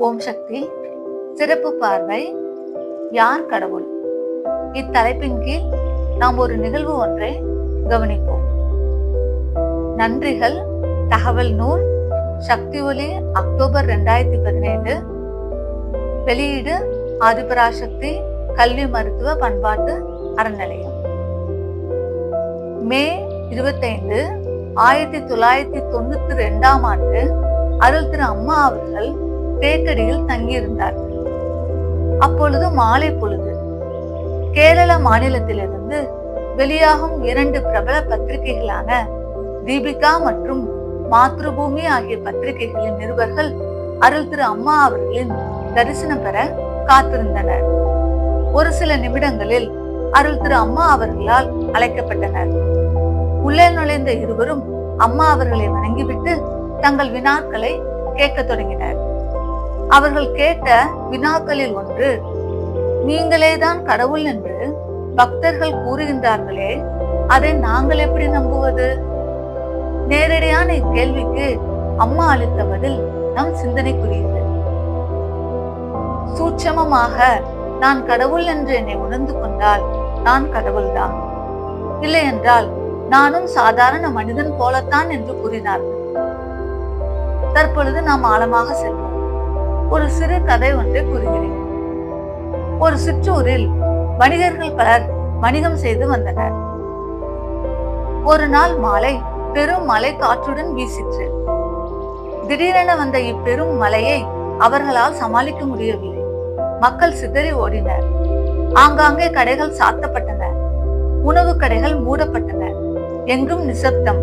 ஓம் சக்தி. சிறப்பு பார்வை, யார் கடவுள்? இத்தலைப்பின் கீழ் நாம் ஒரு நிகழ்வு ஒன்றை கவனிப்போம். நன்றிகள். தகவல் நூல், சக்தி ஒளி, அக்டோபர் 2017. வெளியீடு ஆதிபராசக்தி கல்வி மருத்துவ பண்பாட்டு அறநிலையம். மே 25, 1992 அருள் திரு அம்மா அவர்கள் தேக்கடியில் தங்கியிருந்தார்கள். அப்பொழுது மாலை பொழுது. கேரள மாநிலத்திலிருந்து வெளியாகும் 2 பிரபல பத்திரிகைகளான தீபிகா மற்றும் மாத்ருபூமி ஆகிய பத்திரிகைகளின் நிருபர்கள் அருள் திரு அம்மா அவர்களின் தரிசனம் பெற காத்திருந்தனர். ஒரு சில நிமிடங்களில் அருள் திரு அம்மா அவர்களால் அழைக்கப்பட்டனர். உள்ளே நுழைந்த இருவரும் அம்மா அவர்களை வணங்கிவிட்டு தங்கள் வினாக்களை கேட்க தொடங்கினர். அவர்கள் கேட்ட வினாக்களில் ஒன்று, நீங்களேதான் கடவுள் என்று பக்தர்கள் கூறுகின்றார்களே, அதை நாங்கள் எப்படி நம்புவது? நேரடியான இக்கேள்விக்கு அம்மா அளித்த பதில் நம் சிந்தனைக்குரியது. சூட்சமமாக நான் கடவுள் என்று என்னை உணர்ந்து கொண்டால் நான் கடவுள்தான், இல்லை என்றால் நானும் சாதாரண மனிதன் போலத்தான் என்று கூறினார்கள். தற்பொழுது நாம் ஆழமாக செல்வோம். ஒரு சிறு கதை ஒன்றை கூறுகிறேன். ஒரு சிற்றூரில் வணிகர்கள் பலர் வணிகம் செய்து வந்தனர். ஒரு நாள் மாலை பெரும் மழை காற்றுடன் வீசிற்று. திடீரென வந்த இப்பெரும் மழையை அவர்களால் சமாளிக்க முடியவில்லை. மக்கள் சிதறி ஓடினர். ஆங்காங்கே கடைகள் சாத்தப்பட்டன. உணவு கடைகள் மூடப்பட்டன. எங்கும் நிசப்தம்.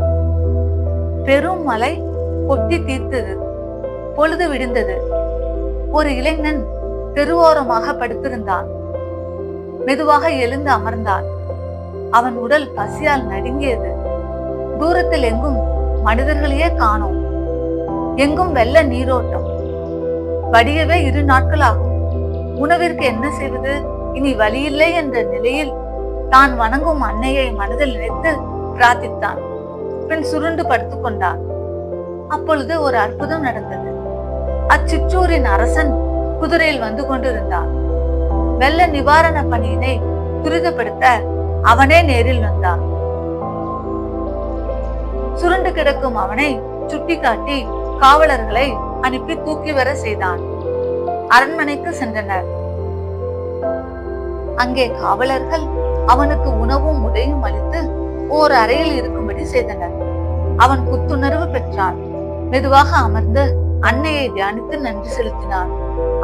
பெரும் மழை கொட்டி தீர்த்தது. பொழுது விடிந்தது. ஒரு இளைஞன் தெருவோரமாக படுத்திருந்தான். மெதுவாக எழுந்து அமர்ந்தான். அவன் உடல் பசியால் நடுங்கியது. தூரத்தில் எங்கும் மனிதர்களையே காணோம். எங்கும் வெள்ள நீரோட்டம். வடியவே 2 நாட்கள் ஆகும். உணவிற்கு என்ன செய்வது? இனி வழியில்லை என்ற நிலையில் தான் வணங்கும் அன்னையை மனதில் நினைத்து பிரார்த்தித்தான். பின் சுருண்டு படுத்துக் கொண்டான். அப்பொழுது ஒரு அற்புதம் நடந்தது. அச்சிற்றூரின் அரசன் குதிரையில் வந்து கொண்டிருந்தான். வெள்ள நிவாரண பணியினை துரிதப்படுத்த அவனே நேரில் வந்தான். சுருண்டு கிடக்கும் அவனை சுட்டிக்காட்டி காவலர்களை அனுப்பி தூக்கி வர செய்தான். அரண்மனைக்கு சென்றனர். அங்கே காவலர்கள் அவனுக்கு உணவும் உடையும் அளித்து ஓர் அறையில் இருக்கும்படி செய்தனர். அவன் புத்துணர்வு பெற்றான். மெதுவாக அமர்ந்து அன்னையை தியானித்து நன்றி செலுத்தினான்.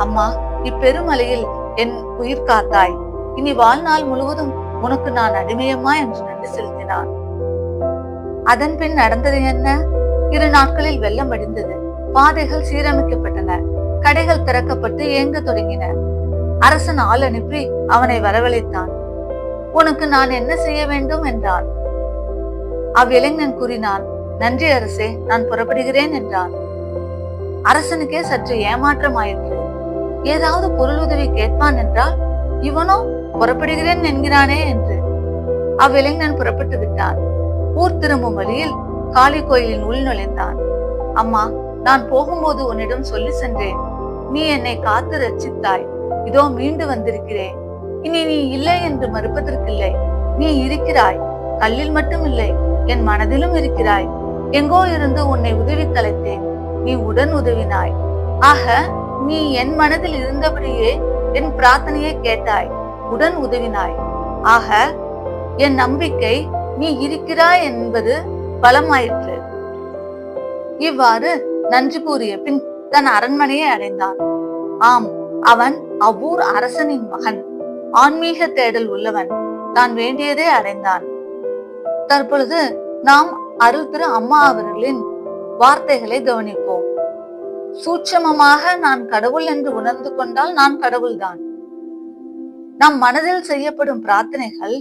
அம்மா, இப்பெருமலையில் என் உயிர் காத்தாய். இனி வாழ்நாள் முழுவதும் உனக்கு நான் அடிமையம்மா என்று நன்றி செலுத்தினான். அதன் பின் நடந்தது என்ன? 2 நாட்களில் வெள்ளம் வடிந்தது. பாதைகள் சீரமைக்கப்பட்டன. கடைகள் திறக்கப்பட்டு இயங்க தொடங்கின. அரசன் ஆள் அனுப்பி அவனை வரவழைத்தான். உனக்கு நான் என்ன செய்ய வேண்டும் என்றான். அவ்விளைஞன் கூறினான், நன்றி அரசே, நான் புறப்படுகிறேன் என்றான். அரசனுக்கே சற்று ஏமாற்றமாயிற்று. ஏதாவது பொருளுதவி கேட்பான் என்றால் இவனோ புறப்படுகிறேன் என்கிறானே என்று. அவ்விளைஞன் புறப்பட்டு விட்டான். ஊர் திரும்பும் வழியில் காளி கோயிலின் உள் நுழைந்தான். அம்மா, நான் போகும்போது உன்னிடம் சொல்லி சென்றேன். நீ என்னை காத்து ரட்சித்தாய். இதோ மீண்டு வந்திருக்கிறேன். இனி நீ இல்லை என்று மறுப்பதற்கில்லை. நீ இருக்கிறாய். கல்லில் மட்டும் இல்லை, என் மனதிலும் இருக்கிறாய். எங்கோ இருந்து உன்னை உதவி கலைத்தேன். நீ உடன் உதவினாய். ஆக நீ என் மனதில் இருந்தபடியே என் பிரார்த்தனையை கேட்டாய், உடன் உதவினாய். ஆக என் நம்பிக்கை நீ இருக்கிறாய் என்பது பலமாயிற்று. இவ்வாறு நன்றி கூறிய பின் தன் அரண்மனையை அடைந்தான். ஆம், அவன் அவ்வூர் அரசனின் மகன். ஆன்மீக தேடல் உள்ளவன். தான் வேண்டியதை அடைந்தான். தற்பொழுது நாம் அருள் திரு அம்மா அவர்களின் வார்த்தைகளை கவனிப்போம். சூட்சமமாக நான் கடவுள் என்று உணர்ந்து கொண்டால் நான் கடவுள்தான். நம் மனதில் செய்யப்படும் பிரார்த்தனைகள்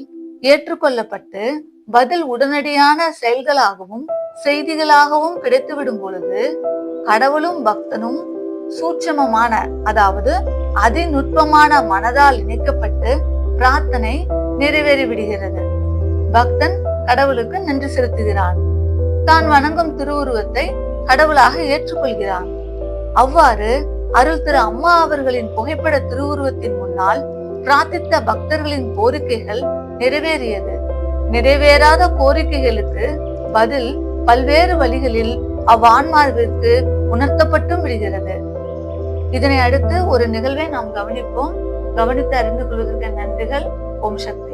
ஏற்றுக்கொள்ளப்பட்டு பதில் உடனடியான செயல்களாகவும் செய்திகளாகவும் கிடைத்துவிடும் பொழுது கடவுளும் பக்தனும் சூட்சமமான, அதாவது அதிநுட்பமான மனதால் இணைக்கப்பட்டு பிரார்த்தனை நிறைவேறிவிடுகிறது. பக்தன் கடவுளுக்கு நன்றி செலுத்துகிறான். தான் வணங்கும் திருவுருவத்தை கடவுளாக ஏற்றுக்கொள்கிறான். அவ்வாறு அருள் திரு அம்மா அவர்களின் புகைப்பட திருவுருவத்தின் முன்னால் பிரார்த்தித்த பக்தர்களின் கோரிக்கைகள் நிறைவேறியது. நிறைவேறாத கோரிக்கைகளுக்கு பதில் பல்வேறு வழிகளில் அவ்வான்மாவிற்கு உணர்த்தப்பட்டும் விடுகிறது. இதனை அடுத்து ஒரு நிகழ்வை நாம் கவனிப்போம். கவனித்து அறிந்து கொள்வதற்கு நன்றிகள். ஓம் சக்தி.